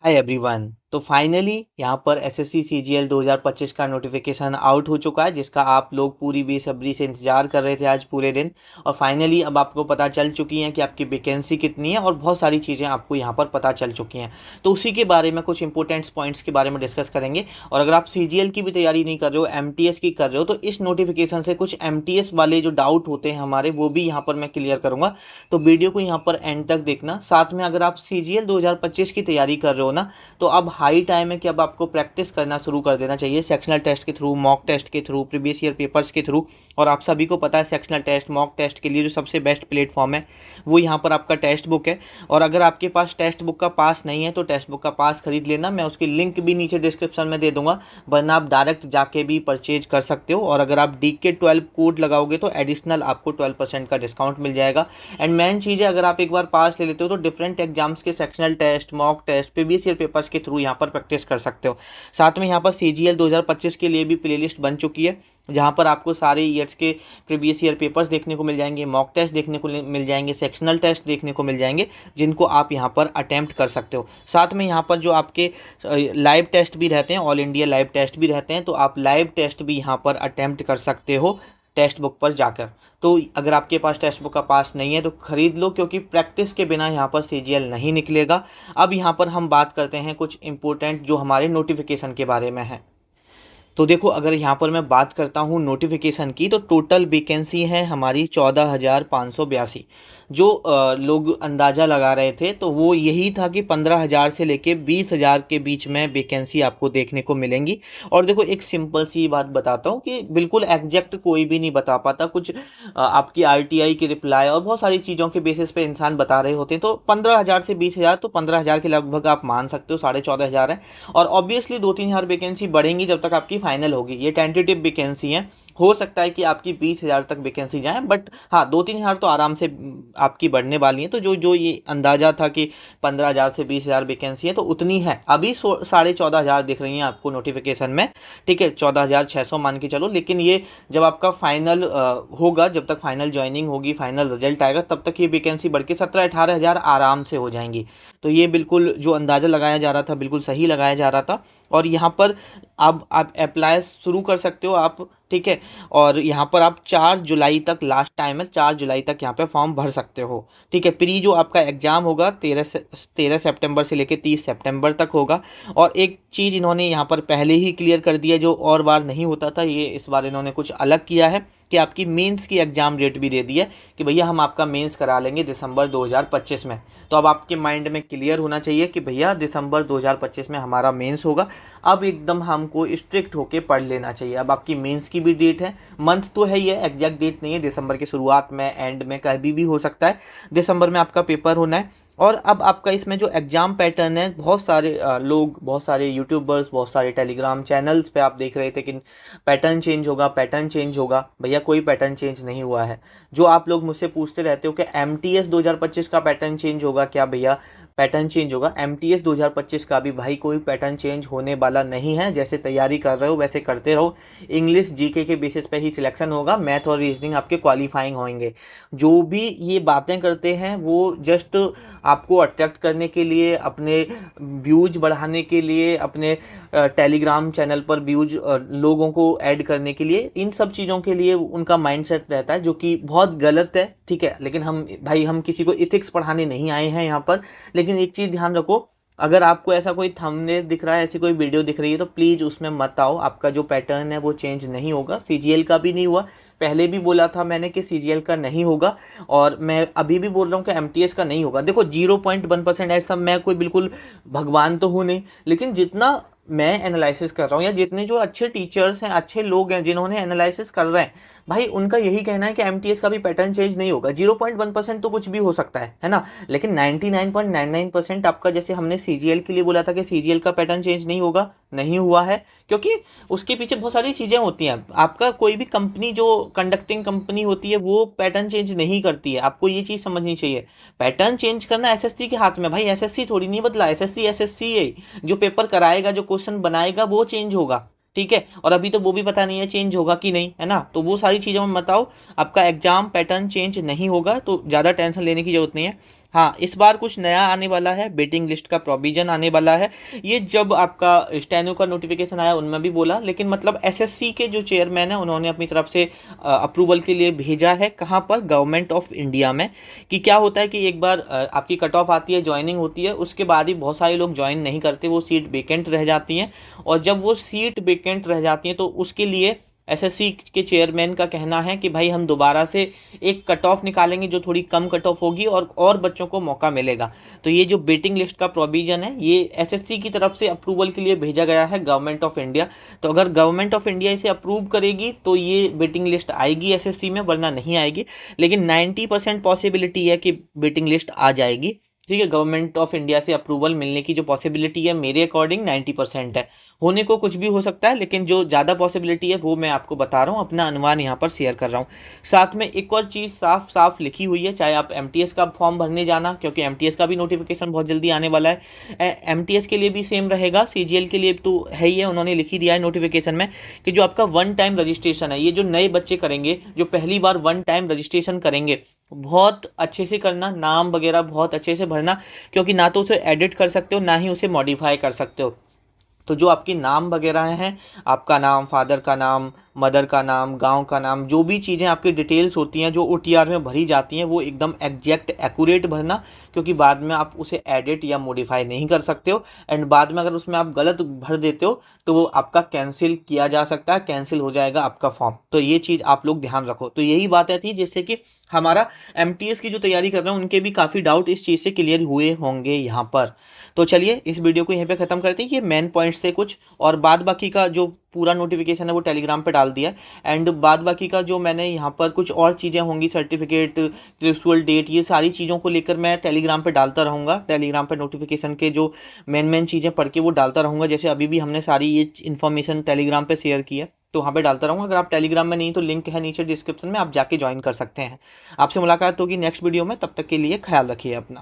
Hi everyone. तो finally यहाँ पर एसएससी सीजीएल 2025 का नोटिफिकेशन आउट हो चुका है, जिसका आप लोग पूरी बेसब्री से इंतजार कर रहे थे आज पूरे दिन। और फाइनली अब आपको पता चल चुकी है कि आपकी वैकेंसी कितनी है और बहुत सारी चीज़ें आपको यहाँ पर पता चल चुकी हैं। तो उसी के बारे में कुछ इंपॉर्टेंट पॉइंट्स के बारे में डिस्कस करेंगे। और अगर आप सीजीएल की भी तैयारी नहीं कर रहे हो, एमटीएस की कर रहे हो, तो इस नोटिफिकेशन से कुछ एमटीएस वाले जो डाउट होते हैं हमारे, वो भी यहाँ पर मैं क्लियर करूँगा। तो वीडियो को यहाँ पर एंड तक देखना। साथ में अगर आप सीजीएल 2025 की तैयारी कर रहे हो ना, तो अब हाई टाइम है कि अब आपको प्रैक्टिस करना शुरू कर देना चाहिए, सेक्शनल टेस्ट के थ्रू, मॉक टेस्ट के थ्रू, प्रीवियस ईयर पेपर्स के थ्रू। और आप सभी को पता है सेक्शनल टेस्ट, मॉक टेस्ट के लिए जो सबसे बेस्ट प्लेटफॉर्म है वो यहाँ पर आपका टेक्स्ट बुक है। और अगर आपके पास टेक्स्ट बुक का पास नहीं है तो टेक्स्ट बुक का पास खरीद लेना, मैं उसकी लिंक भी नीचे डिस्क्रिप्शन में दे दूंगा, वरना आप डायरेक्ट जाके भी परचेज कर सकते हो। और अगर आप DK12 कोड लगाओगे तो एडिशनल आपको 12% का डिस्काउंट मिल जाएगा। एंड मेन चीज़ है, अगर आप एक बार पास ले लेते हो तो डिफरेंट एग्जाम्स के sectional test, mock test, previous year papers के थ्रू यहाँ पर प्रैक्टिस कर सकते हो। साथ में यहाँ पर सीजीएल 2025 के लिए भी प्लेलिस्ट बन चुकी है, जहाँ पर आपको सारे ईयर्स के प्रीवियस ईयर पेपर्स देखने को मिल जाएंगे, मॉक टेस्ट देखने को मिल जाएंगे, सेक्शनल टेस्ट देखने को मिल जाएंगे, जिनको आप यहाँ पर अटेम्प्ट कर सकते हो। साथ में यहाँ पर जो आपके लाइव टेस्ट भी रहते हैं, ऑल इंडिया लाइव टेस्ट भी रहते हैं, तो आप लाइव टेस्ट भी यहाँ पर अटेम्प्ट कर सकते हो टेक्स्ट बुक पर जाकर। तो अगर आपके पास टेक्स्ट बुक का पास नहीं है तो ख़रीद लो, क्योंकि प्रैक्टिस के बिना यहाँ पर सीजीएल नहीं निकलेगा। अब यहाँ पर हम बात करते हैं कुछ इंपॉर्टेंट जो हमारे नोटिफिकेशन के बारे में है। तो देखो, अगर यहाँ पर मैं बात करता हूँ नोटिफिकेशन की, तो टोटल वैकेंसी है हमारी 14,582। जो लोग अंदाज़ा लगा रहे थे तो वो यही था कि 15,000 से लेके 20,000 के बीच में वैकेंसी आपको देखने को मिलेंगी। और देखो, एक सिंपल सी बात बताता हूँ कि बिल्कुल एग्जैक्ट कोई भी नहीं बता पाता, कुछ आपकी आरटीआई की रिप्लाई और बहुत सारी चीज़ों के बेसिस पे इंसान बता रहे होते हैं। तो 15,000 से 20,000, तो 15,000 के लगभग आप मान सकते हो, 14,500 है। और ऑब्वियसली 2-3 हज़ार वैकेंसी बढ़ेंगी जब तक आपकी फाइनल होगी। ये टेंटेटिव वैकेंसी है, हो सकता है कि आपकी 20,000 तक वैकेंसी जाए, बट हाँ, 2-3 हज़ार तो आराम से आपकी बढ़ने वाली है। तो जो जो ये अंदाज़ा था कि 15,000 से 20,000 वैकेंसी है, तो उतनी है। अभी 14,500 दिख रही हैं आपको नोटिफिकेशन में, ठीक है, 14,600 मान के चलो। लेकिन ये जब आपका फाइनल होगा, जब तक फाइनल ज्वाइनिंग होगी, फाइनल रिजल्ट आएगा, तब तक ये वैकेंसी बढ़ के 17-18 हज़ार आराम से हो जाएंगी। तो ये बिल्कुल जो अंदाज़ा लगाया जा रहा था बिल्कुल सही लगाया जा रहा था। और यहाँ पर अब आप अप्लाई शुरू कर सकते हो आप, ठीक है। और यहाँ पर आप 4 जुलाई तक लास्ट टाइम है, 4 जुलाई तक यहाँ पे फॉर्म भर सकते हो, ठीक है। प्री जो आपका एग्ज़ाम होगा 13 सितंबर से लेकर 30 सितंबर तक होगा। और एक चीज़ इन्होंने यहाँ पर पहले ही क्लियर कर दिया, जो और बार नहीं होता था, ये इस बार इन्होंने कुछ अलग किया है कि आपकी मेंस की एग्ज़ाम डेट भी दे दी है कि भैया हम आपका मेंस करा लेंगे दिसंबर 2025 में। तो अब आपके माइंड में क्लियर होना चाहिए कि भैया दिसंबर 2025 में हमारा मेंस होगा। अब एकदम हमको स्ट्रिक्ट होके पढ़ लेना चाहिए। अब आपकी मेंस की भी डेट है, मंथ तो है, ये एग्जैक्ट डेट नहीं है, दिसंबर की शुरुआत में, एंड में, कभी भी हो सकता है। दिसंबर में आपका पेपर होना है। और अब आपका इसमें जो एग्ज़ाम पैटर्न है, बहुत सारे लोग, बहुत सारे यूट्यूबर्स, बहुत सारे टेलीग्राम चैनल्स पे आप देख रहे थे कि पैटर्न चेंज होगा, पैटर्न चेंज होगा। भैया कोई पैटर्न चेंज नहीं हुआ है। जो आप लोग मुझसे पूछते रहते हो कि एमटीएस 2025 का पैटर्न चेंज होगा क्या, भैया पैटर्न चेंज होगा। एमटीएस 2025 का भी भाई कोई पैटर्न चेंज होने वाला नहीं है। जैसे तैयारी कर रहे हो वैसे करते रहो। इंग्लिश जीके के बेसिस पे ही सिलेक्शन होगा, मैथ और रीजनिंग आपके क्वालिफाइंग होंगे। जो भी ये बातें करते हैं वो जस्ट आपको अट्रैक्ट करने के लिए, अपने व्यूज बढ़ाने के लिए, अपने टेलीग्राम चैनल पर व्यूज लोगों को ऐड करने के लिए, इन सब चीज़ों के लिए उनका माइंडसेट रहता है, जो कि बहुत गलत है, ठीक है। लेकिन हम किसी को इथिक्स पढ़ाने नहीं आए हैं यहाँ पर। लेकिन एक चीज़ ध्यान रखो, अगर आपको ऐसा कोई थंबनेल दिख रहा है, ऐसी कोई वीडियो दिख रही है, तो प्लीज़ उसमें मत आओ। आपका जो पैटर्न है वो चेंज नहीं होगा। सीजीएल का भी नहीं हुआ, पहले भी बोला था मैंने कि सीजीएल का नहीं होगा, और मैं अभी भी बोल रहा हूँ कि एमटीएस का नहीं होगा। देखो 0.1% ऐसा, मैं कोई बिल्कुल भगवान तो हूँ नहीं, लेकिन जितना मैं एनालिसिस कर रहा हूँ, या जितने जो अच्छे टीचर्स हैं, अच्छे लोग हैं जिन्होंने एनालिसिस कर रहे हैं, भाई उनका यही कहना है कि एमटीएस का भी पैटर्न चेंज नहीं होगा। 0.1% तो कुछ भी हो सकता है ना। लेकिन 99.99% आपका, जैसे हमने सीजीएल के लिए बोला था कि सीजीएल का पैटर्न चेंज नहीं होगा, नहीं हुआ है, क्योंकि उसके पीछे बहुत सारी चीज़ें होती हैं। आपका कोई भी कंपनी जो कंडक्टिंग कंपनी होती है वो पैटर्न चेंज नहीं करती है, आपको ये चीज़ समझनी चाहिए। पैटर्न चेंज करना एसएससी के हाथ में, भाई एसएससी थोड़ी नहीं बदला, एसएससी एसएससी है। जो पेपर कराएगा, जो क्वेश्चन बनाएगा वो चेंज होगा, ठीक है। और अभी तो वो भी पता नहीं है चेंज होगा कि नहीं, है ना। तो वो सारी चीज़ों में बताओ, आपका एग्जाम पैटर्न चेंज नहीं होगा, तो ज़्यादा टेंशन लेने की जरूरत नहीं है। हाँ, इस बार कुछ नया आने वाला है, वेटिंग लिस्ट का प्रोविजन आने वाला है। ये जब आपका स्टेनो का नोटिफिकेशन आया उनमें भी बोला, लेकिन मतलब एसएससी के जो चेयरमैन है उन्होंने अपनी तरफ से अप्रूवल के लिए भेजा है। कहाँ पर? गवर्नमेंट ऑफ इंडिया में। कि क्या होता है कि एक बार आपकी कट ऑफ आती है, ज्वाइनिंग होती है, उसके बाद ही बहुत सारे लोग ज्वाइन नहीं करते, वो सीट वेकेंट रह जाती हैं। और जब वो सीट वेकेंट रह जाती हैं तो उसके लिए एसएससी के चेयरमैन का कहना है कि भाई हम दोबारा से एक कट ऑफ निकालेंगे जो थोड़ी कम कट ऑफ होगी और बच्चों को मौका मिलेगा। तो ये जो वेटिंग लिस्ट का प्रोविजन है ये एसएससी की तरफ से अप्रूवल के लिए भेजा गया है गवर्नमेंट ऑफ इंडिया। तो अगर गवर्नमेंट ऑफ इंडिया इसे अप्रूव करेगी तो ये वेटिंग लिस्ट आएगी एसएससी में, वरना नहीं आएगी। लेकिन 90% पॉसिबिलिटी है कि वेटिंग लिस्ट आ जाएगी। ठीक है, गवर्नमेंट ऑफ इंडिया से अप्रूवल मिलने की जो पॉसिबिलिटी है मेरे अकॉर्डिंग 90% है। होने को कुछ भी हो सकता है, लेकिन जो ज़्यादा पॉसिबिलिटी है वो मैं आपको बता रहा हूँ, अपना अनुमान यहाँ पर शेयर कर रहा हूँ। साथ में एक और चीज़ साफ साफ लिखी हुई है, चाहे आप एमटीएस का फॉर्म भरने जाना, क्योंकि एमटीएस का भी नोटिफिकेशन बहुत जल्दी आने वाला है। एमटीएस के लिए भी सेम रहेगा, सीजीएल के लिए तो है ही है, उन्होंने लिख ही दिया है नोटिफिकेशन में कि जो आपका वन टाइम रजिस्ट्रेशन है, ये जो नए बच्चे करेंगे जो पहली बार वन टाइम रजिस्ट्रेशन करेंगे, बहुत अच्छे से करना, नाम वगैरह बहुत अच्छे से भरना, क्योंकि ना तो उसे एडिट कर सकते हो ना ही उसे मॉडिफाई कर सकते हो। तो जो आपकी नाम वगैरह हैं, आपका नाम, फादर का नाम, मदर का नाम, गांव का नाम, जो भी चीज़ें आपकी डिटेल्स होती हैं जो ओटीआर में भरी जाती हैं वो एकदम एग्जैक्ट एक्यूरेट भरना, क्योंकि बाद में आप उसे एडिट या मॉडिफाई नहीं कर सकते हो। एंड बाद में अगर उसमें आप गलत भर देते हो तो वो आपका कैंसिल किया जा सकता है, कैंसिल हो जाएगा आपका फॉर्म। तो ये चीज़ आप लोग ध्यान रखो। तो यही बातें थी जिससे कि हमारा एमटीएस की जो तैयारी कर रहे हैं उनके भी काफ़ी डाउट इस चीज़ से क्लियर हुए होंगे यहाँ पर। तो चलिए इस वीडियो को यहीं पे ख़त्म करते हैं। ये मेन पॉइंट्स थे कुछ, और बाद बाकी का जो पूरा नोटिफिकेशन है वो टेलीग्राम पे डाल दिया है। एंड बाद बाकी का जो मैंने यहाँ पर कुछ और चीज़ें होंगी, सर्टिफिकेट, क्रिस्टल डेट, ये सारी चीज़ों को लेकर मैं टेलीग्राम पे डालता रहूँगा। टेलीग्राम पे नोटिफिकेशन के जो मेन चीज़ें पढ़ के वो डालता रहूँगा। जैसे अभी भी हमने सारी ये इन्फॉर्मेशन टेलीग्राम पे शेयर की है, तो वहाँ पे डालता रहूँगा। अगर आप टेलीग्राम में नहीं तो लिंक है नीचे डिस्क्रिप्शन में, आप जाके ज्वाइन कर सकते हैं। आपसे मुलाकात होगी नेक्स्ट वीडियो में, तब तक के लिए ख्याल रखिए अपना।